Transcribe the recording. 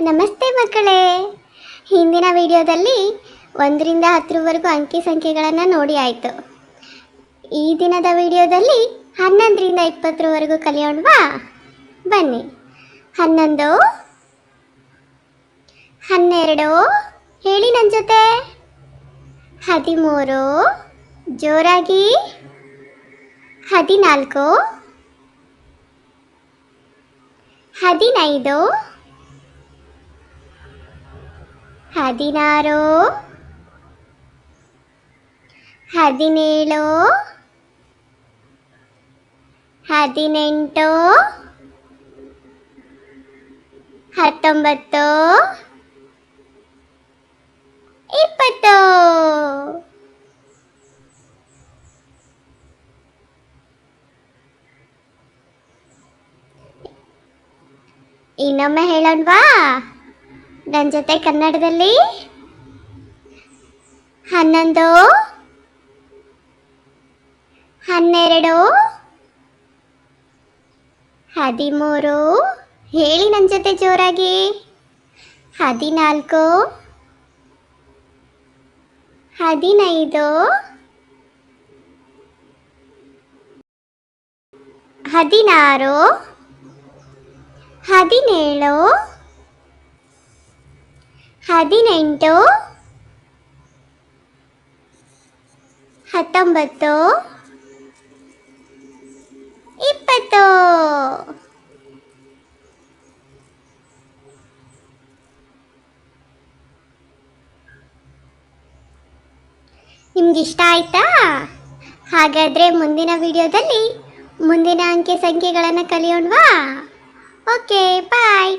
ನಮಸ್ತೆ ಮಕ್ಕಳೇ. ಹಿಂದಿನ ವಿಡಿಯೋದಲ್ಲಿ 1ರಿಂದ 10ರವರೆಗೂ ಅಂಕಿ ಸಂಖ್ಯೆಗಳನ್ನು ನೋಡಿ ಆಯಿತು. ಈ ದಿನದ ವಿಡಿಯೋದಲ್ಲಿ 11ರಿಂದ 20ರವರೆಗೂ ಕಲಿಯೋಣವಾ? ಬನ್ನಿ. 11, 12, ಹೇಳಿ ನನ್ನ ಜೊತೆ. 13, ಜೋರಾಗಿ. 14, 15, 16, 17, 18, 19, 20. ಇನ್ನೊಮ್ಮೆ ಹೇಳೋಣವಾ ನನ್ನ ಜೊತೆ ಕನ್ನಡದಲ್ಲಿ? 11, 12, 13, ಹೇಳಿ ನನ್ನ ಜೊತೆ ಜೋರಾಗಿ. 14, 15, 16, 17, 18, 19, 20. ನಿಮ್ಗಿಷ್ಟ ಆಯ್ತಾ? ಹಾಗಾದರೆ ಮುಂದಿನ ವಿಡಿಯೋದಲ್ಲಿ ಮುಂದಿನ ಅಂಕೆ ಸಂಖ್ಯೆಗಳನ್ನು ಕಲಿಯೋಣವಾ? ಓಕೆ, ಬಾಯ್.